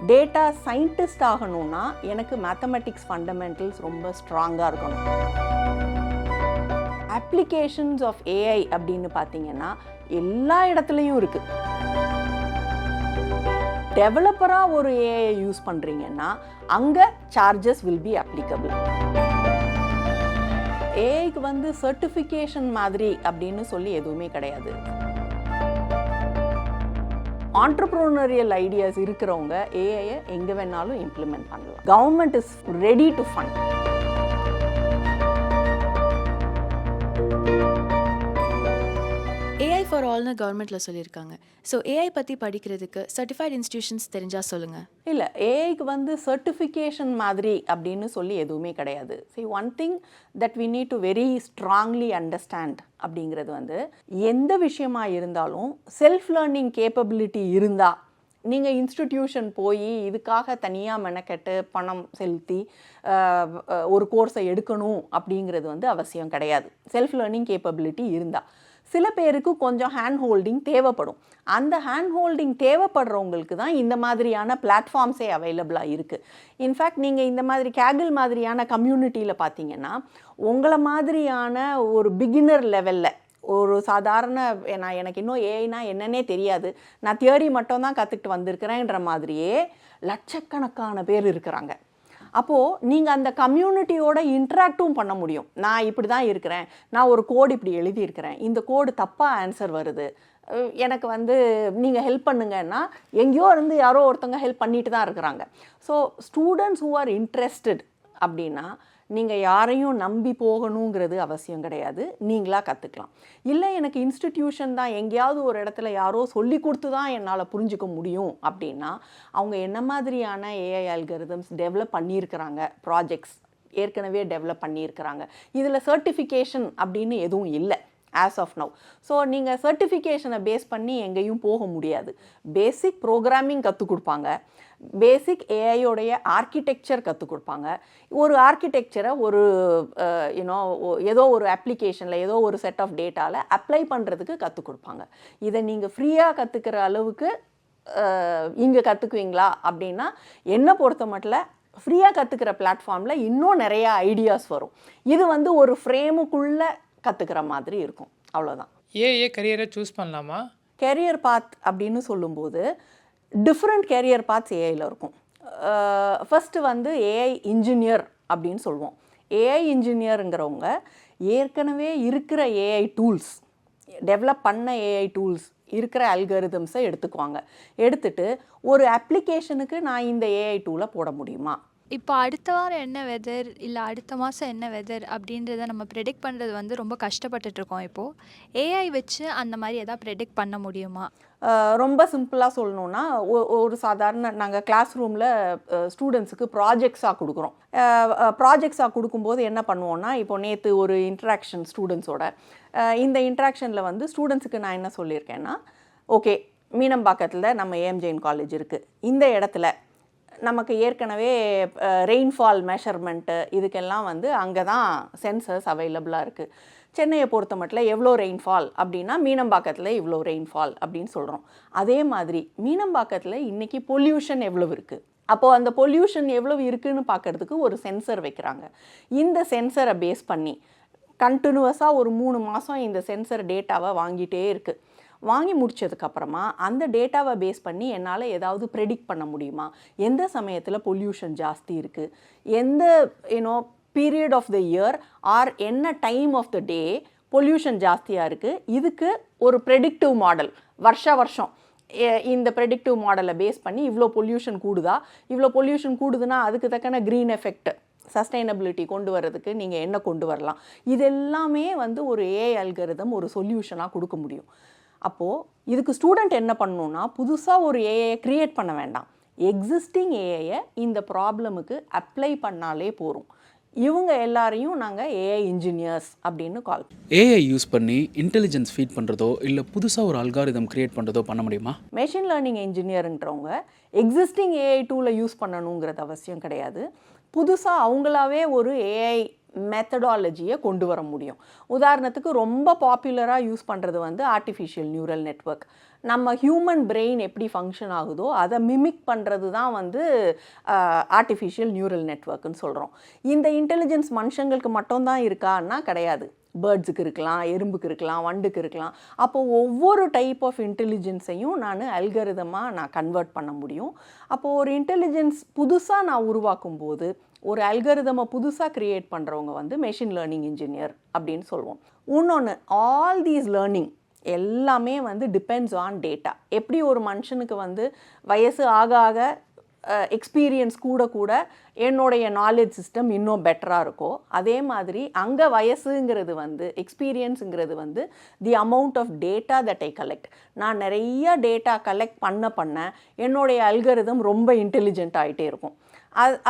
Data scientist ஆகணும்னா எனக்கு mathematics fundamentals ரொம்ப ஸ்ட்ராங்காக இருக்கணும். அப்ளிகேஷன்ஸ் ஆஃப் ஏஐ அப்படின்னு பார்த்தீங்கன்னா எல்லா இடத்துலையும் இருக்குது. டெவலப்பராக ஒரு ஏஐ யூஸ் பண்ணுறீங்கன்னா அங்கே சார்ஜஸ் வில் பி அப்ளிகபிள். ஏஐக்கு வந்து சர்டிஃபிகேஷன் மாதிரி அப்படின்னு சொல்லி எதுவுமே கிடையாது. ஆண்டர்ப்ரனரியல் ஐடியாஸ் இருக்கிறவங்க ஏஐயை எங்கே வேணாலும் இம்ப்ளிமெண்ட் பண்ணலாம். Government is ready to fund. AI for ஆல்னு கவர்மெண்ட்டில் சொல்லியிருக்காங்க. ஸோ ஏஐ பற்றி படிக்கிறதுக்கு சர்டிஃபைட் இன்ஸ்டிடியூஷன்ஸ் தெரிஞ்சால் சொல்லுங்கள். இல்லை, ஏஐக்கு வந்து சர்டிஃபிகேஷன் மாதிரி அப்படின்னு சொல்லி எதுவுமே கிடையாது. One thing that we need to very strongly understand அப்படிங்கிறது வந்து எந்த விஷயமா இருந்தாலும் செல்ஃப் லேர்னிங் கேப்பபிலிட்டி இருந்தால் நீங்கள் இன்ஸ்டிடியூஷன் போய் இதுக்காக தனியாக மெனக்கெட்டு பணம் செலுத்தி ஒரு கோர்ஸை எடுக்கணும் அப்படிங்கிறது வந்து அவசியம் கிடையாது. செல்ஃப் லேர்னிங் கேப்பபிலிட்டி இருந்தால் சில பேருக்கு கொஞ்சம் ஹேண்ட் ஹோல்டிங் தேவைப்படும். அந்த ஹேண்ட் ஹோல்டிங் தேவைப்படுறவங்களுக்கு தான் இந்த மாதிரியான பிளாட்ஃபார்ம்ஸே அவைலபிளாக இருக்குது. இன்ஃபேக்ட் நீங்கள் இந்த மாதிரி கேகிள் மாதிரியான கம்யூனிட்டியில் பார்த்தீங்கன்னா உங்களை மாதிரியான ஒரு பிகினர் லெவலில் ஒரு சாதாரண எனக்கு இன்னும் ஏஐனா என்னன்னே தெரியாது, நான் தியரி மட்டும் தான் கற்றுக்கிட்டு வந்திருக்கிறேன்ற மாதிரியே லட்சக்கணக்கான பேர் இருக்கிறாங்க. அப்போது நீங்கள் அந்த கம்யூனிட்டியோட இன்ட்ராக்டும் பண்ண முடியும். நான் இப்படி தான் இருக்கிறேன், நான் ஒரு கோடு இப்படி எழுதியிருக்கிறேன், இந்த கோடு தப்பாக ஆன்சர் வருது, எனக்கு வந்து நீங்கள் ஹெல்ப் பண்ணுங்கன்னா எங்கேயோ இருந்து யாரோ ஒருத்தவங்க ஹெல்ப் பண்ணிட்டு தான் இருக்கிறாங்க. So students who are interested அப்படின்னா நீங்கள் யாரையும் நம்பி போகணுங்கிறது அவசியம் கிடையாது, நீங்களாக கற்றுக்கலாம். இல்லை எனக்கு இன்ஸ்டிடியூஷன் தான், எங்கேயாவது ஒரு இடத்துல யாரோ சொல்லி கொடுத்து தான் என்னால் புரிஞ்சுக்க முடியும் அப்படின்னா அவங்க என்ன மாதிரியான ஏஐ அல்காரிதம்ஸ் டெவலப் பண்ணியிருக்கிறாங்க, ப்ராஜெக்ட்ஸ் ஏற்கனவே டெவலப் பண்ணியிருக்கிறாங்க. இதில் சர்டிஃபிகேஷன் அப்படின்னு எதுவும் இல்லை ஆஸ் ஆஃப் நவ். ஸோ நீங்கள் சர்டிஃபிகேஷனை பேஸ் பண்ணி எங்கேயும் போக முடியாது. பேசிக் ப்ரோக்ராமிங் கற்றுக் கொடுப்பாங்க, பேசிக் ஏஐயோடைய ஆர்கிடெக்சர் கற்றுக் கொடுப்பாங்க. ஒரு ஆர்கிடெக்சரை ஒரு ஏதோ ஒரு அப்ளிகேஷனில் ஏதோ ஒரு செட் ஆஃப் டேட்டாவில் அப்ளை பண்ணுறதுக்கு கற்றுக் கொடுப்பாங்க. இதை நீங்கள் ஃப்ரீயாக கற்றுக்கிற அளவுக்கு இங்கே கற்றுக்குவீங்களா அப்படின்னா என்னை பொறுத்த மட்டும் ஃப்ரீயாக கற்றுக்கிற பிளாட்ஃபார்மில் இன்னும் நிறையா ஐடியாஸ் வரும். இது வந்து ஒரு ஃப்ரேமுக்குள்ளே கற்றுக்கிற மாதிரி இருக்கும், அவ்வளோதான். ஏஐ கரியரை சூஸ் பண்ணலாமா? கெரியர் பாத் அப்படின்னு சொல்லும்போது டிஃப்ரெண்ட் கெரியர் பாத்ஸ் ஏஐயில் இருக்கும். ஃபஸ்ட்டு வந்து ஏஐ இன்ஜினியர் அப்படின்னு சொல்லுவோம். ஏஐ இன்ஜினியருங்கிறவங்க ஏற்கனவே இருக்கிற ஏஐ டூல்ஸ், டெவலப் பண்ண ஏஐ டூல்ஸ் இருக்கிற அல்காரிதம்ஸை எடுத்துக்குவாங்க. எடுத்துகிட்டு ஒரு அப்ளிகேஷனுக்கு நான் இந்த ஏஐ டூலை போட முடியுமா, இப்போ அடுத்த வாரம் என்ன வெதர் இல்லை அடுத்த மாதம் என்ன வெதர் அப்படின்றத நம்ம ப்ரெடிக்ட் பண்ணுறது வந்து ரொம்ப கஷ்டப்பட்டுட்ருக்கோம். இப்போது ஏஐ வச்சு அந்த மாதிரி எதாவது ப்ரெடிக்ட் பண்ண முடியுமா? ரொம்ப சிம்பிளாக சொல்லணுன்னா ஒரு சாதாரண நாங்கள் கிளாஸ் ரூமில் ஸ்டூடெண்ட்ஸுக்கு ப்ராஜெக்ட்ஸாக கொடுக்குறோம். ப்ராஜெக்ட்ஸாக கொடுக்கும்போது என்ன பண்ணுவோன்னா, இப்போ நேற்று ஒரு இன்ட்ராக்ஷன் ஸ்டூடெண்ட்ஸோட, இந்த இன்ட்ராக்ஷனில் வந்து ஸ்டூடெண்ட்ஸுக்கு நான் என்ன சொல்லியிருக்கேன்னா, ஓகே மீனம்பாக்கத்தில் நம்ம ஏஎம் ஜெயின் காலேஜ் இருக்குது, இந்த இடத்துல நமக்கு ஏற்கனவே ரெயின்ஃபால் மெஷர்மெண்ட்டு இதுக்கெல்லாம் வந்து அங்கே தான் சென்சர்ஸ் அவைலபிளாக இருக்குது. சென்னையை பொறுத்த மட்டும் எவ்வளோ ரெயின்ஃபால் அப்படின்னா மீனம்பாக்கத்தில் இவ்வளோ ரெயின்ஃபால் அப்படின்னு சொல்கிறோம். அதே மாதிரி மீனம்பாக்கத்தில் இன்றைக்கி பொல்யூஷன் எவ்வளோ இருக்குது, அப்போது அந்த பொல்யூஷன் எவ்வளோ இருக்குதுன்னு பார்க்குறதுக்கு ஒரு சென்சர் வைக்கிறாங்க. இந்த சென்சரை பேஸ் பண்ணி கண்டினியூஸாக ஒரு 3 மாதம் இந்த சென்சர் டேட்டாவை வாங்கிட்டே இருக்குது. வாங்கி முடித்ததுக்கப்புறமா அந்த டேட்டாவை பேஸ் பண்ணி என்னால் ஏதாவது ப்ரெடிக்ட் பண்ண முடியுமா, எந்த சமயத்தில் பொல்யூஷன் ஜாஸ்தி இருக்குது, எந்த period of the year or என்ன time of the day pollution ஜாஸ்தியாக இருக்குது. இதுக்கு ஒரு ப்ரெடிக்டிவ் மாடல் வருஷம் இந்த ப்ரெடிக்டிவ் மாடலை பேஸ் பண்ணி இவ்வளோ பொல்யூஷன் கூடுதா, இவ்வளோ பொல்யூஷன் கூடுதுன்னா அதுக்கு தக்கன க்ரீன் எஃபெக்ட் சஸ்டைனபிலிட்டி கொண்டு வர்றதுக்கு நீங்கள் என்ன கொண்டு வரலாம், இது எல்லாமே வந்து ஒரு ஏஐ அல்காரிதம் ஒரு சொல்யூஷனாக கொடுக்க முடியும். அப்போது இதுக்கு ஸ்டூடெண்ட் என்ன பண்ணணுன்னா, புதுசாக ஒரு ஏஐயை க்ரியேட் பண்ண வேண்டாம், எக்ஸிஸ்டிங் ஏஐயை இந்த ப்ராப்ளமுக்கு அப்ளை பண்ணாலே போகும். இவங்க எல்லாரையும் நாங்கள் ஏஐ இன்ஜினியர்ஸ் அப்படின்னு கால். ஏஐ யூஸ் பண்ணி இன்டெலிஜென்ஸ் ஃபீட் பண்ணுறதோ இல்லை புதுசாக ஒரு அல்காரிதம் க்ரியேட் பண்ணுறதோ பண்ண முடியுமா? மெஷின் லேர்னிங் இன்ஜினியருன்றவங்க எக்ஸிஸ்டிங் ஏஐ டூலை யூஸ் பண்ணணுங்கிறது அவசியம் கிடையாது. புதுசாக அவங்களாவே ஒரு ஏஐ மெத்தடாலஜியை கொண்டு வர முடியும். உதாரணத்துக்கு ரொம்ப பாப்புலராக யூஸ் பண்ணுறது வந்து ஆர்டிஃபிஷியல் நியூரல் நெட்வொர்க். நம்ம ஹியூமன் பிரெயின் எப்படி ஃபங்க்ஷன் ஆகுதோ அதை மிமிக் பண்ணுறது தான் வந்து ஆர்டிஃபிஷியல் நியூரல் நெட்வொர்க்குன்னு சொல்கிறோம். இந்த இன்டெலிஜென்ஸ் மனுஷங்களுக்கு மட்டும்தான் இருக்கான்னா கிடையாது. பேர்ட்ஸுக்கு இருக்கலாம், எறும்புக்கு இருக்கலாம், வண்டுக்கு இருக்கலாம். அப்போது ஒவ்வொரு டைப் ஆஃப் இன்டெலிஜென்ஸையும் நான் அல்கரிதமாக நான் கன்வெர்ட் பண்ண முடியும். அப்போது ஒரு இன்டெலிஜென்ஸ் புதுசாக நான் உருவாக்கும் போது ஒரு அல்கரிதமை புதுசாக க்ரியேட் பண்ணுறவங்க வந்து மெஷின் லேர்னிங் இன்ஜினியர் அப்படின்னு சொல்லுவோம். இன்னொன்று, ஆல் தீஸ் லேர்னிங் எல்லாமே வந்து டிபெண்ட்ஸ் ஆன் டேட்டா. எப்படி ஒரு மனுஷனுக்கு வந்து வயசு ஆக ஆக எக்ஸ்பீரியன்ஸ் கூட கூட என்னுடைய நாலேஜ் சிஸ்டம் இன்னும் பெட்டராக இருக்கோ, அதே மாதிரி அங்கே வயசுங்கிறது வந்து எக்ஸ்பீரியன்ஸுங்கிறது வந்து the amount of data that I collect. நான் நிறைய டேட்டா கலெக்ட் பண்ண என்னுடைய அல்கரிதம் ரொம்ப இன்டெலிஜென்ட் ஆகிட்டே இருக்கும்.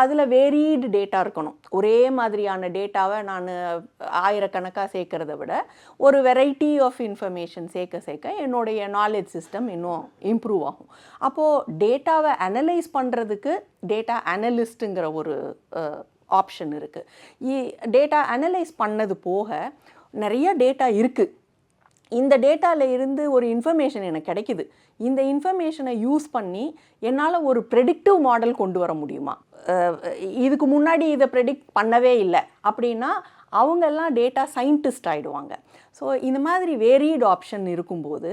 அதில் வேரீடு டேட்டா இருக்கணும். ஒரே மாதிரியான டேட்டாவை நான் ஆயிரக்கணக்காக சேர்க்கறத விட ஒரு வெரைட்டி ஆஃப் இன்ஃபர்மேஷன் சேர்க்க என்னுடைய நாலேஜ் சிஸ்டம் இன்னும் இம்ப்ரூவ் ஆகும். அப்போது டேட்டாவை அனலைஸ் பண்ணுறதுக்கு டேட்டா அனலிஸ்ட்டுங்கிற ஒரு ஆப்ஷன் இருக்குது. டேட்டா அனலைஸ் பண்ணது போக நிறைய டேட்டா இருக்குது. இந்த டேட்டாவில் இருந்து ஒரு இன்ஃபர்மேஷன் எனக்கு கிடைக்குது. இந்த இன்ஃபர்மேஷனை யூஸ் பண்ணி என்னால் ஒரு ப்ரெடிக்டிவ் மாடல் கொண்டு வர முடியுமா? இதுக்கு முன்னாடி இதை ப்ரெடிக்ட் பண்ணவே இல்லை அப்படின்னா அவங்கெல்லாம் டேட்டா சயின்டிஸ்ட் ஆகிடுவாங்க. ஸோ இந்த மாதிரி வேரீடு ஆப்ஷன் இருக்கும்போது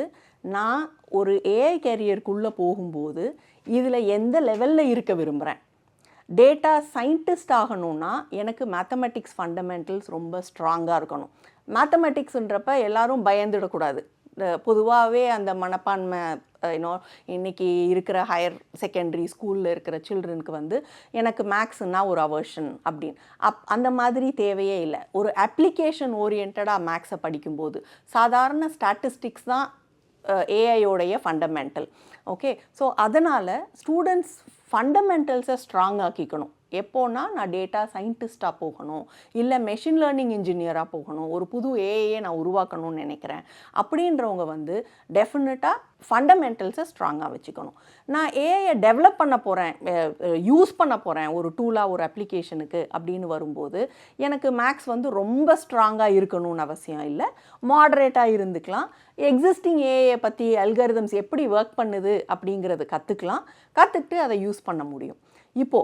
நான் ஒரு ஏஐ கேரியருக்குள்ளே போகும்போது இதில் எந்த லெவலில் இருக்க விரும்புகிறேன்? டேட்டா சயின்டிஸ்ட் ஆகணும்னா எனக்கு மேத்தமெட்டிக்ஸ் ஃபண்டமெண்டல்ஸ் ரொம்ப ஸ்ட்ராங்காக இருக்கணும். மேத்தமெட்டிக்ஸுன்றப்ப எல்லாரும் பயந்துடக்கூடாது. பொதுவாகவே அந்த மனப்பான்மை இன்றைக்கி இருக்கிற ஹையர் செகண்டரி ஸ்கூலில் இருக்கிற சில்ட்ரனுக்கு வந்து எனக்கு மேக்ஸுன்னா ஒரு அவர்ஷன் அப்படின்னு அந்த மாதிரி தேவையே இல்லை. ஒரு அப்ளிகேஷன் ஓரியன்டாக மேக்ஸை படிக்கும்போது சாதாரண ஸ்டாட்டிஸ்டிக்ஸ் தான் ஏஐயோடைய ஃபண்டமெண்டல். ஓகே, ஸோ அதனால் ஸ்டூடெண்ட்ஸ் ஃபண்டமெண்டல்ஸை ஸ்ட்ராங் ஆக்கிக்கணும். எப்போனா நான் டேட்டா சயின்டிஸ்டாக போகணும், இல்லை மெஷின் லேர்னிங் இன்ஜினியராக போகணும், ஒரு புது ஏஐயை நான் உருவாக்கணும்னு நினைக்கிறேன் அப்படின்றவங்க வந்து டெஃபினட்டாக ஃபண்டமெண்டல்ஸை ஸ்ட்ராங்காக வச்சுக்கணும். நான் ஏஐயை டெவலப் பண்ண போகிறேன், யூஸ் பண்ண போகிறேன் ஒரு டூலாக ஒரு அப்ளிகேஷனுக்கு அப்படின்னு வரும்போது எனக்கு மேக்ஸ் வந்து ரொம்ப ஸ்ட்ராங்காக இருக்கணும்னு அவசியம் இல்லை. மாடரேட்டாக இருந்துக்கலாம். எக்ஸிஸ்டிங் ஏஐயை பற்றி அல்கரிதம்ஸ் எப்படி ஒர்க் பண்ணுது அப்படிங்கிறது கற்றுக்கிட்டு அதை யூஸ் பண்ண முடியும். இப்போ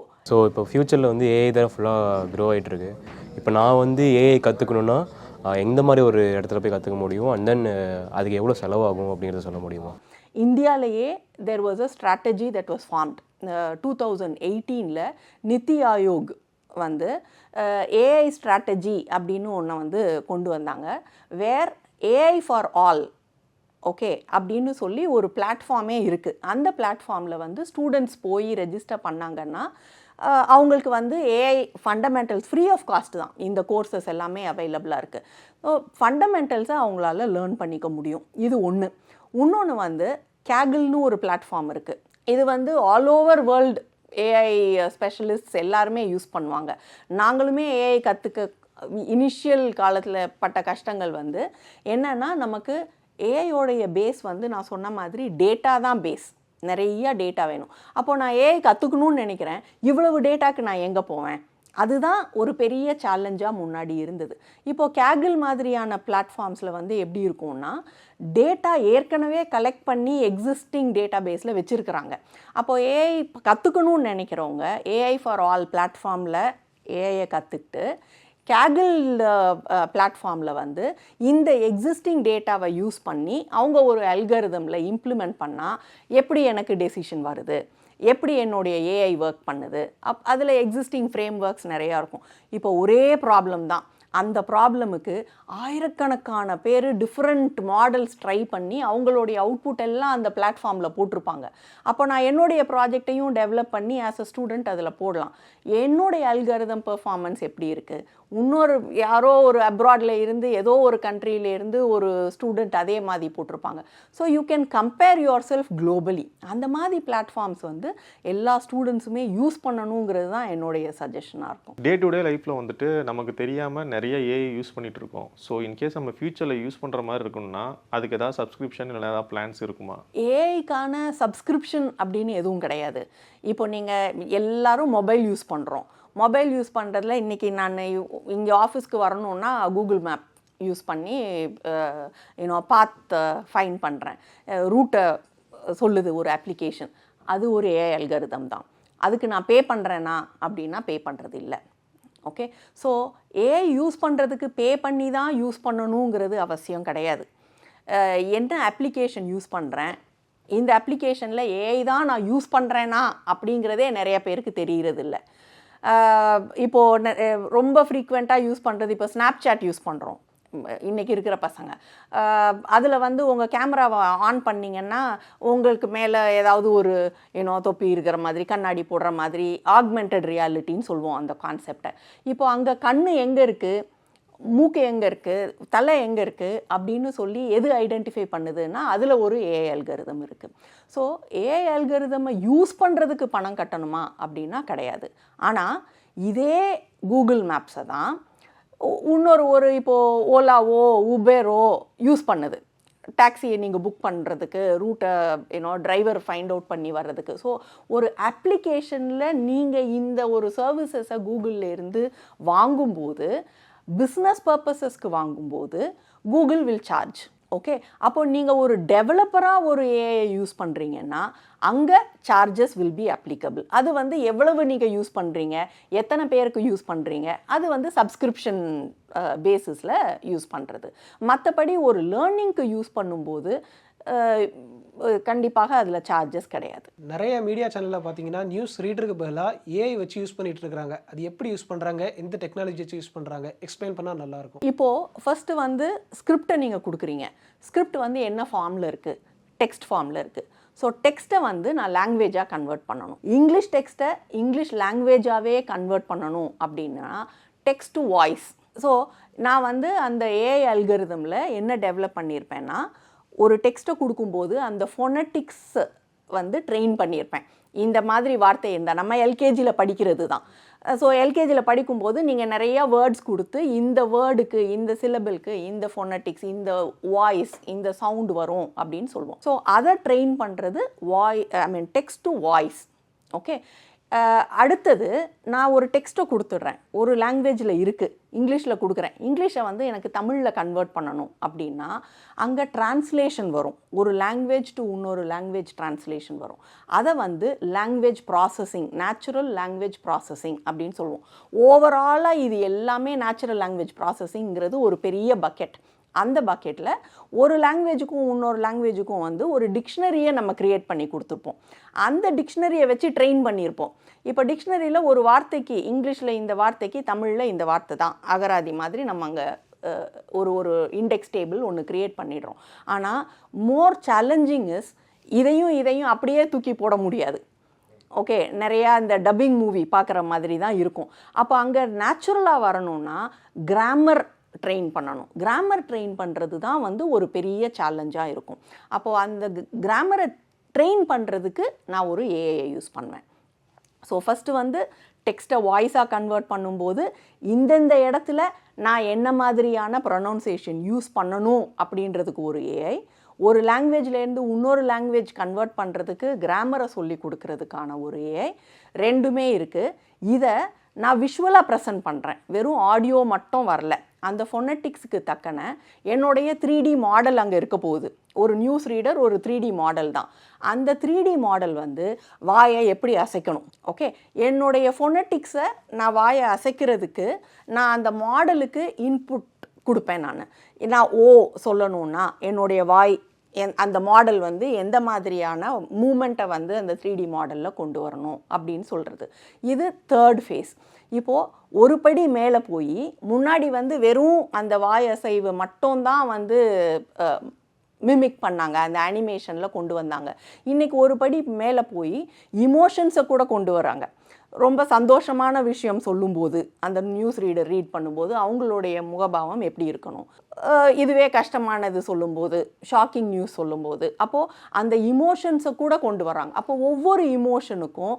ஃப்யூச்சரில் வந்து ஏஐ தான் ஃபுல்லாக க்ரோ ஆகிட்டுருக்கு. இப்போ நான் வந்து ஏஐ கற்றுக்கணுன்னா எந்த மாதிரி ஒரு இடத்துல போய் கற்றுக்க முடியும், அண்ட் தென் அதுக்கு எவ்வளோ செலவாகும் அப்படிங்கிறத சொல்ல முடியுமா? இந்தியாவிலேயே there was a strategy that was formed 2018 NITI Aayog வந்து ஏஐ ஸ்ட்ராட்டஜி அப்படின்னு ஒன்று வந்து கொண்டு வந்தாங்க. Where AI for all okay அப்படின்னு சொல்லி ஒரு பிளாட்ஃபார்மே இருக்குது. அந்த பிளாட்ஃபார்மில் வந்து ஸ்டூடெண்ட்ஸ் போய் ரெஜிஸ்டர் பண்ணாங்கன்னா அவங்களுக்கு வந்து AI fundamentals free of cost தான். இந்த கோர்சஸ் எல்லாமே அவைலபிளாக இருக்குது. ஸோ ஃபண்டமெண்டல்ஸை அவங்களால லேர்ன் பண்ணிக்க முடியும். இது ஒன்று. இன்னொன்று வந்து கேகிள்னு ஒரு பிளாட்ஃபார்ம் இருக்குது. இது வந்து ஆல் ஓவர் வேர்ல்டு ஏஐ ஸ்பெஷலிஸ்ட்ஸ் எல்லாருமே யூஸ் பண்ணுவாங்க. நாங்களுமே ஏஐ கற்றுக்க இனிஷியல் காலத்தில் பட்ட கஷ்டங்கள் வந்து என்னென்னா, நமக்கு ஏஐயோடைய பேஸ் வந்து நான் சொன்ன மாதிரி டேட்டா தான் பேஸ். நிறைய டேட்டா வேணும். அப்போது நான் ஏஐ கற்றுக்கணும்னு நினைக்கிறேன், இவ்வளவு டேட்டாக்கு நான் எங்கே போவேன்? அதுதான் ஒரு பெரிய சேலஞ்சாக முன்னாடி இருந்தது. இப்போது கேகிள் மாதிரியான பிளாட்ஃபார்ம்ஸில் வந்து எப்படி இருக்கும்னா, டேட்டா ஏற்கனவே கலெக்ட் பண்ணி எக்ஸிஸ்டிங் டேட்டா பேஸில் வச்சுருக்கிறாங்க. அப்போது ஏஐ கற்றுக்கணும்னு நினைக்கிறவங்க ஏஐ ஃபார் ஆல் பிளாட்ஃபார்மில் ஏஐயை கற்றுக்கிட்டு கேகிள் பிளாட்ஃபார்மில் வந்து இந்த எக்ஸிஸ்டிங் டேட்டாவை யூஸ் பண்ணி அவங்க ஒரு அல்கரிதமில் இம்ப்ளிமெண்ட் பண்ணால் எப்படி எனக்கு டெசிஷன் வருது, எப்படி என்னுடைய ஏஐ ஒர்க் பண்ணுது, அதில் எக்ஸிஸ்டிங் ஃப்ரேம் ஒர்க்ஸ் நிறையா இருக்கும். இப்போ ஒரே ப்ராப்ளம் தான். அந்த ப்ராப்ளமுக்கு ஆயிரக்கணக்கான பேர் டிஃப்ரெண்ட் மாடல்ஸ் ட்ரை பண்ணி அவங்களுடைய அவுட்புட் எல்லாம் அந்த பிளாட்ஃபார்மில் போட்டிருப்பாங்க. அப்போ நான் என்னுடைய ப்ராஜெக்டையும் டெவலப் பண்ணி ஆஸ் அ ஸ்டூடெண்ட் அதில் போடலாம். என்னுடைய அல்கரிதம் பெர்ஃபார்மன்ஸ் எப்படி இருக்குது, இன்னொரு யாரோ ஒரு அப்ராடில் இருந்து ஏதோ ஒரு கண்ட்ரியிலேருந்து ஒரு ஸ்டூடெண்ட் அதே மாதிரி போட்டிருப்பாங்க. So you can compare your self globally. அந்த மாதிரி பிளாட்ஃபார்ம்ஸ் வந்து எல்லா ஸ்டூடெண்ட்ஸுமே யூஸ் பண்ணணுங்கிறது தான் என்னுடைய சஜஷனாக இருக்கும். டே டு டே லைஃப்பில் வந்துட்டு நமக்கு தெரியாமல் நிறைய ஏஐ யூஸ் பண்ணிகிட்டு இருக்கோம். ஸோ இன்கேஸ் நம்ம ஃப்யூச்சரில் யூஸ் பண்ணுற மாதிரி இருக்கணும்னா அதுக்கு ஏதாவது சப்ஸ்கிரிப்ஷன் இல்லை ஏதாவது பிளான்ஸ் இருக்குமா? ஏஐக்கான சப்ஸ்கிரிப்ஷன் அப்படின்னு எதுவும் கிடையாது. இப்போ நீங்கள் எல்லாரும் மொபைல் யூஸ் பண்ணுறோம். மொபைல் யூஸ் பண்ணுறதுல இன்றைக்கி நான் இங்கே ஆஃபீஸ்க்கு வரணுன்னா கூகுள் மேப் யூஸ் பண்ணி பாத் ஃபைன் பண்ணுறேன், ரூட்டை சொல்லுது ஒரு அப்ளிகேஷன், அது ஒரு ஏஐ அல்காரிதம் தான். அதுக்கு நான் பே பண்ணுறேன்னா அப்படின்னா பே பண்ணுறது இல்லை. ஓகே, ஸோ ஏஐ யூஸ் பண்ணுறதுக்கு பே பண்ணி தான் யூஸ் பண்ணணுங்கிறது அவசியம் கிடையாது. என்ன அப்ளிகேஷன் யூஸ் பண்ணுறேன், இந்த அப்ளிகேஷனில் ஏஐ தான் நான் யூஸ் பண்ணுறேன்னா அப்படிங்கிறதே நிறைய பேருக்கு தெரிகிறது இல்லை. இப்போது ரொம்ப ஃப்ரீக்வெண்ட்டாக யூஸ் பண்ணுறது, இப்போ ஸ்னாப்சாட் யூஸ் பண்ணுறோம் இன்றைக்கி இருக்கிற பசங்க. அதில் வந்து உங்கள் கேமராவை ஆன் பண்ணிங்கன்னா உங்களுக்கு மேலே ஏதாவது ஒரு தொப்பி இருக்கிற மாதிரி, கண்ணாடி போடுற மாதிரி, ஆக்மெண்டட் ரியாலிட்டின்னு சொல்லுவோம் அந்த கான்செப்டை. இப்போ அங்கே கண் எங்கே இருக்குது, மூக்கு எங்கே இருக்குது, தலை எங்கே இருக்குது அப்படின்னு சொல்லி எது ஐடென்டிஃபை பண்ணுதுன்னா அதில் ஒரு ஏஐ அல்காரிதம் இருக்குது. ஸோ ஏஐ அல்காரிதமை யூஸ் பண்ணுறதுக்கு பணம் கட்டணுமா அப்படின்னா கிடையாது. ஆனால் இதே கூகுள் மேப்ஸை தான் இன்னொரு இப்போது ஓலாவோ உபேரோ யூஸ் பண்ணுது டாக்ஸியை நீங்கள் புக் பண்ணுறதுக்கு, ரூட்டை டிரைவர் ஃபைண்ட் அவுட் பண்ணி வர்றதுக்கு. ஸோ ஒரு அப்ளிகேஷனில் நீங்கள் இந்த ஒரு சர்வீசஸை கூகுள்லேருந்து வாங்கும்போது, பிஸ்னஸ் பர்பஸஸ்க்கு வாங்கும்போது கூகுள் வில் சார்ஜ். ஓகே, அப்போ நீங்கள் ஒரு டெவலப்பராக ஒரு ஏஐ யூஸ் பண்ணுறீங்கன்னா அங்கே சார்ஜஸ் வில் பி அப்ளிகபிள். அது வந்து எவ்வளவு நீங்கள் யூஸ் பண்ணுறீங்க, எத்தனை பேருக்கு யூஸ் பண்ணுறீங்க, அது வந்து சப்ஸ்கிரிப்ஷன் பேசிஸில் யூஸ் பண்ணுறது. மற்றபடி ஒரு லேர்னிங்க்கு யூஸ் பண்ணும்போது கண்டிப்பாக அதில் சார்ஜஸ் கிடையாது. நிறைய மீடியா சேனலில் பார்த்தீங்கன்னா நியூஸ் ரீடருக்கு பதிலாக ஏஐ வச்சு யூஸ் பண்ணிட்டு இருக்காங்க. அது எப்படி யூஸ் பண்ணுறாங்க, எந்த டெக்னாலஜி வச்சு யூஸ் பண்ணுறாங்க, எக்ஸ்பிளைன் பண்ணால் நல்லாயிருக்கும். இப்போது ஃபஸ்ட்டு வந்து ஸ்கிரிப்டை நீங்கள் கொடுக்குறீங்க. ஸ்கிரிப்ட் வந்து என்ன ஃபார்மில் இருக்குது, டெக்ஸ்ட் ஃபார்மில் இருக்குது. ஸோ டெக்ஸ்ட்டை வந்து நான் லாங்குவேஜாக கன்வெர்ட் பண்ணணும். இங்கிலீஷ் டெக்ஸ்ட்டை இங்கிலீஷ் லாங்குவேஜாகவே கன்வெர்ட் பண்ணணும் அப்படின்னா டெக்ஸ்ட் டு வாய்ஸ். ஸோ நான் வந்து அந்த ஏஐ அல்காரிதமில் என்ன டெவலப் பண்ணியிருப்பேன்னா, ஒரு டெக்ஸ்ட்டை கொடுக்கும்போது அந்த ஃபோனட்டிக்ஸ் வந்து ட்ரெயின் பண்ணியிருப்பேன். இந்த மாதிரி வார்த்தை இருந்தால் நம்ம எல்கேஜியில் படிக்கிறது தான். ஸோ எல்கேஜியில் படிக்கும்போது நீங்கள் நிறைய வேர்ட்ஸ் கொடுத்து இந்த வேர்டுக்கு, இந்த சிலபிளுக்கு, இந்த ஃபோனட்டிக்ஸ், இந்த வாய்ஸ், இந்த சவுண்டு வரும் அப்படின்னு சொல்லுவோம். ஸோ அதை ட்ரெயின் பண்ணுறது டெக்ஸ்ட் டு வாய்ஸ். ஓகே, அடுத்தது நான் ஒரு டெக்ஸ்ட்டை கொடுத்துட்றேன், ஒரு லாங்குவேஜில் இருக்குது, இங்கிலீஷில் கொடுக்குறேன், இங்கிலீஷை வந்து எனக்கு தமிழில் கன்வெர்ட் பண்ணணும் அப்படின்னா அங்கே டிரான்ஸ்லேஷன் வரும். ஒரு லாங்குவேஜ் டு இன்னொரு லாங்குவேஜ் டிரான்ஸ்லேஷன் வரும். அதை வந்து language processing, natural language processing அப்படின்னு சொல்லுவோம். ஓவராலாக இது எல்லாமே நேச்சுரல் லாங்குவேஜ் ப்ராசஸிங்கிறது ஒரு பெரிய பக்கெட். அந்த பக்கெட்டில் ஒரு லாங்குவேஜுக்கும் இன்னொரு லாங்குவேஜுக்கும் வந்து ஒரு டிக்ஷனரியை நம்ம க்ரியேட் பண்ணி கொடுத்துருப்போம். அந்த டிக்ஷனரியை வச்சு ட்ரெயின் பண்ணியிருப்போம். இப்போ டிக்ஷனரியில் ஒரு வார்த்தைக்கு இங்கிலீஷில் இந்த வார்த்தைக்கு தமிழில் இந்த வார்த்தை தான் அகராதி மாதிரி நம்ம அங்கே ஒரு இண்டெக்ஸ் டேபிள் ஒன்று க்ரியேட் பண்ணிடுறோம். ஆனால் மோர் சேலஞ்சிங் இஸ் இதையும் அப்படியே தூக்கி போட முடியாது. ஓகே, நிறையா இந்த டப்பிங் மூவி பார்க்குற மாதிரி தான் இருக்கும். அப்போ அங்கே நேச்சுரலாக வரணும்னா கிராமர் ட்ரெயின் பண்ணணும். கிராமர் ட்ரெயின் பண்ணுறது தான் வந்து ஒரு பெரிய சேலஞ்சாக இருக்கும். அப்போது அந்த கிராமரை ட்ரெயின் பண்ணுறதுக்கு நான் ஒரு ஏஐ யூஸ் பண்ணுவேன். ஸோ ஃபஸ்ட்டு வந்து டெக்ஸ்ட்டை வாய்ஸாக கன்வெர்ட் பண்ணும்போது இந்தந்த இடத்துல நான் என்ன மாதிரியான ப்ரொனவுன்சியேஷன் யூஸ் பண்ணணும் அப்படின்றதுக்கு ஒரு ஏஐ, ஒரு லாங்குவேஜ்லேருந்து இன்னொரு லாங்குவேஜ் கன்வெர்ட் பண்ணுறதுக்கு கிராமரை சொல்லி கொடுக்கறதுக்கான ஒரு ஏஐ, ரெண்டுமே இருக்குது. இதை நான் விஷுவலாக ப்ரெசென்ட் பண்ணுறேன், வெறும் ஆடியோ மட்டும் வரல. அந்த ஃபோனட்டிக்ஸுக்கு தக்கன என்னுடைய 3D மாடல் அங்கே இருக்க போகுது. ஒரு நியூஸ் ரீடர் ஒரு 3D மாடல் தான். அந்த 3D மாடல் வந்து வாயை எப்படி அசைக்கணும், ஓகே, என்னுடைய ஃபோனட்டிக்ஸை நான் வாயை அசைக்கிறதுக்கு நான் அந்த மாடலுக்கு இன்புட் கொடுப்பேன். நான் ஓ சொல்லணுன்னா என்னுடைய வாய் அந்த மாடல் வந்து எந்த மாதிரியான மூமெண்ட்டை வந்து அந்த 3D மாடலில் கொண்டு வரணும் அப்படின்னு சொல்கிறது. இது தேர்ட் ஃபேஸ். இப்போது ஒரு படி மேலே போய் முன்னாடி வந்து வெறும் அந்த வாய் அசைவு மட்டும்தான் வந்து மிமிக் பண்ணாங்க, அந்த அனிமேஷனில் கொண்டு வந்தாங்க. இன்றைக்கி ஒரு படி மேலே போய் இமோஷன்ஸை கூட கொண்டு வராங்க. ரொம்ப சந்தோஷமான விஷயம் சொல்லும்போது அந்த நியூஸ் ரீடர் ரீட் பண்ணும்போது அவங்களுடைய முகபாவம் எப்படி இருக்கணும், இதுவே கஷ்டமானது சொல்லும்போது, ஷாக்கிங் நியூஸ் சொல்லும்போது, அப்போது அந்த இமோஷன்ஸை கூட கொண்டு வராங்க. அப்போ ஒவ்வொரு இமோஷனுக்கும்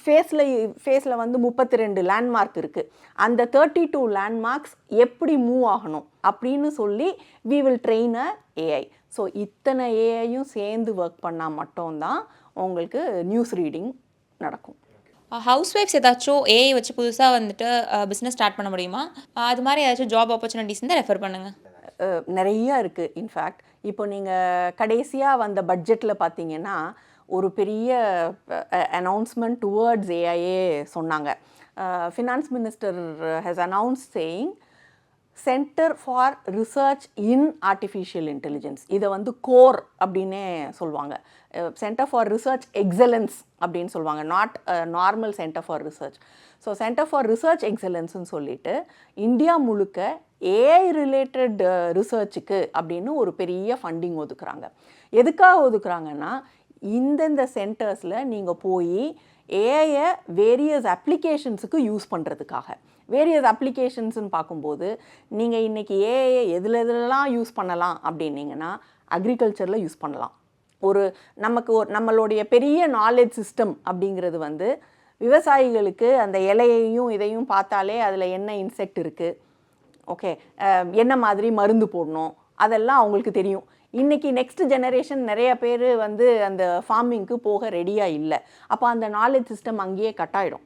ஃபேஸில் வந்து 32 லேண்ட்மார்க் இருக்குது. அந்த 32 லேண்ட்மார்க்ஸ் எப்படி மூவ் ஆகணும் அப்படின்னு சொல்லி we will train a AI. So இத்தனை ஏஐயும் சேர்ந்து ஒர்க் பண்ணால் மட்டும்தான் உங்களுக்கு நியூஸ் ரீடிங் நடக்கும். ஹவுஸ் ஒய்ஃப்ஸ் ஏதாச்சும் ஏஐ வச்சு புதுசாக வந்துட்டு பிஸ்னஸ் ஸ்டார்ட் பண்ண முடியுமா? அது மாதிரி ஏதாச்சும் ஜாப் ஆப்பர்ச்சுனிட்டிஸ் இருந்தால் ரெஃபர் பண்ணுங்கள். நிறைய இருக்குது. இன்ஃபேக்ட் இப்போ நீங்கள் கடைசியாக வந்த பட்ஜெட்டில் பார்த்தீங்கன்னா ஒரு பெரிய அனௌன்ஸ்மெண்ட் டுவர்ட்ஸ் ஏஐயே சொன்னாங்க. Finance minister has announce saying centre for research in artificial intelligence. இதை வந்து கோர் அப்படின்னே சொல்லுவாங்க. சென்டர் ஃபார் ரிசர்ச் எக்ஸலன்ஸ் அப்படின்னு சொல்லுவாங்க, not normal centre for research. So centre for research எக்ஸலன்ஸ்னு சொல்லிட்டு இந்தியா முழுக்க ஏஐ ரிலேட்டட் ரிசர்ச்சுக்கு அப்படின்னு ஒரு பெரிய ஃபண்டிங் ஒதுக்குறாங்க. எதுக்காக ஒதுக்குறாங்கன்னா, இந்தந்த சென்டர்ஸில் நீங்கள் போய் ஏஐயை வேரியஸ் அப்ளிகேஷன்ஸுக்கு யூஸ் பண்ணுறதுக்காக. வேரியஸ் அப்ளிகேஷன்ஸ்னு பார்க்கும்போது நீங்கள் இன்றைக்கி ஏஐயை எதுலெல்லாம் யூஸ் பண்ணலாம் அப்படின்னீங்கன்னா, அக்ரிகல்ச்சரில் யூஸ் பண்ணலாம். நம்மளுடைய பெரிய நாலேஜ் சிஸ்டம் அப்படிங்கிறது வந்து விவசாயிகளுக்கு அந்த இலையையும் இதையும் பார்த்தாலே அதில் என்ன இன்செக்ட் இருக்குது, ஓகே, என்ன மாதிரி மருந்து போடணும், அதெல்லாம் அவங்களுக்கு தெரியும். இன்றைக்கி நெக்ஸ்ட் ஜெனரேஷன் நிறைய பேர் வந்து அந்த ஃபார்மிங்க்கு போக ரெடியாக இல்லை. அப்போ அந்த நாலேஜ் சிஸ்டம் அங்கேயே கட் ஆகிடும்.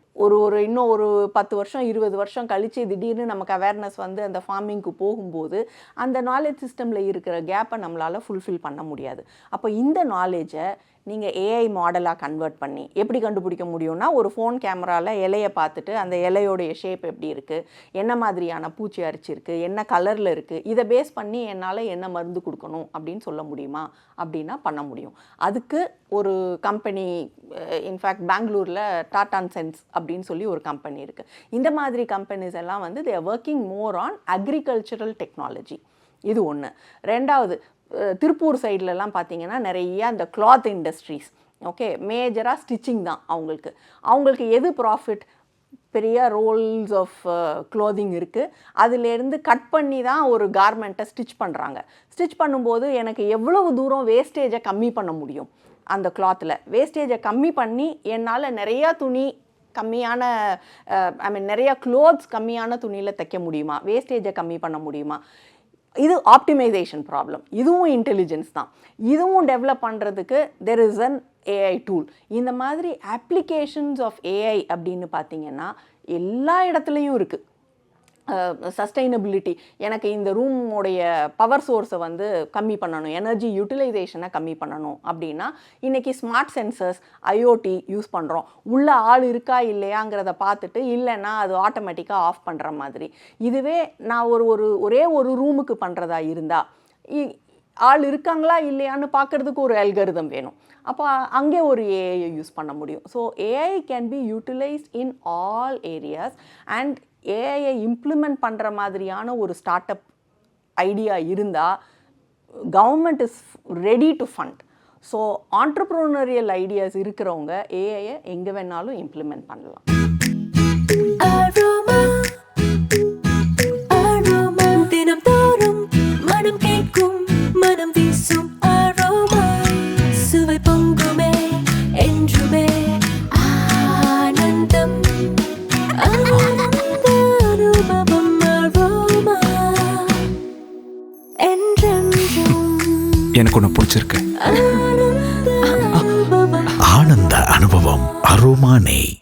இன்னும் ஒரு 10 வருஷம் 20 வருஷம் கழித்து திடீர்னு நமக்கு அவேர்னஸ் வந்து அந்த ஃபார்மிங்க்கு போகும்போது அந்த நாலேஜ் சிஸ்டமில் இருக்கிற கேப்பை நம்மளால் ஃபுல்ஃபில் பண்ண முடியாது. அப்போ இந்த நாலேஜை நீங்கள் ஏஐ மாடலாக கன்வெர்ட் பண்ணி எப்படி கண்டுபிடிக்க முடியும்னா, ஒரு ஃபோன் கேமராவில் இலையை பார்த்துட்டு அந்த இலையோடைய ஷேப் எப்படி இருக்குது, என்ன மாதிரியான பூச்சி அரிச்சிருக்கு, என்ன கலரில் இருக்குது, இதை பேஸ் பண்ணி என்னால் என்ன மருந்து கொடுக்கணும் அப்படின்னு சொல்ல முடியுமா அப்படின்னா பண்ண முடியும். அதுக்கு ஒரு கம்பெனி, இன்ஃபேக்ட் பெங்களூரில் டாடான் சென்ஸ் அப்படின்னு சொல்லி ஒரு கம்பெனி இருக்குது. இந்த மாதிரி கம்பெனிஸ் எல்லாம் வந்து they are working more on agricultural technology. இது ஒன்று. ரெண்டாவது, திருப்பூர் சைட்லலாம் பார்த்தீங்கன்னா நிறைய அந்த கிளாத் இண்டஸ்ட்ரீஸ், ஓகே, மேஜராக ஸ்டிச்சிங் தான் அவங்களுக்கு எது ப்ராஃபிட், பெரிய ரோல்ஸ் ஆஃப் க்ளோதிங் இருக்குது, அதிலேருந்து கட் பண்ணி தான் ஒரு கார்மெண்ட்டை ஸ்டிச் பண்ணுறாங்க. ஸ்டிச் பண்ணும்போது எனக்கு எவ்வளவு தூரம் வேஸ்டேஜை கம்மி பண்ண முடியும், அந்த கிளாத்தில் வேஸ்டேஜை கம்மி பண்ணி என்னால் நிறையா துணி கம்மியான நிறையா க்ளோத்ஸ் கம்மியான துணியில் தைக்க முடியுமா, வேஸ்டேஜை கம்மி பண்ண முடியுமா. இது ஆப்டிமைசேஷன் ப்ராப்ளம். இதுவும் இன்டெலிஜென்ஸ் தான். இதுவும் டெவலப் பண்ணுறதுக்கு there is an AI tool. இந்த மாதிரி அப்ளிகேஷன்ஸ் ஆஃப் ஏஐ அப்படின்னு பார்த்தீங்கன்னா எல்லா இடத்துலையும் இருக்குது. சஸ்டைனபிலிட்டி, எனக்கு இந்த ரூமோடைய பவர் சோர்ஸை வந்து கம்மி பண்ணணும், எனர்ஜி யூட்டிலைசேஷனை கம்மி பண்ணணும் அப்படின்னா இன்றைக்கி ஸ்மார்ட் சென்சர்ஸ், ஐஓடி யூஸ் பண்ணுறோம். உள்ள ஆள் இருக்கா இல்லையாங்கிறத பார்த்துட்டு இல்லைன்னா அது ஆட்டோமேட்டிக்காக ஆஃப் பண்ணுற மாதிரி. இதுவே நான் ஒரே ஒரு ரூமுக்கு பண்ணுறதா இருந்தால் ஆள் இருக்காங்களா இல்லையான்னு பார்க்குறதுக்கு ஒரு அல்காரிதம் வேணும். அப்போ அங்கே ஒரு ஏஐ யூஸ் பண்ண முடியும். So AI can be utilised in all areas. And ஏஐயை இம்ப்ளிமெண்ட் பண்ணுற மாதிரியான ஒரு ஸ்டார்ட் அப் ஐடியா இருந்தால் government is ready to fund. So entrepreneurial ideas இருக்கிறவங்க ஏஐயை எங்கே வேணாலும் இம்ப்ளிமெண்ட் பண்ணலாம். எனக்கு ஒன்று பிடிச்சிருக்கு. ஆனந்த அனுபவம் அரோமா நெய்.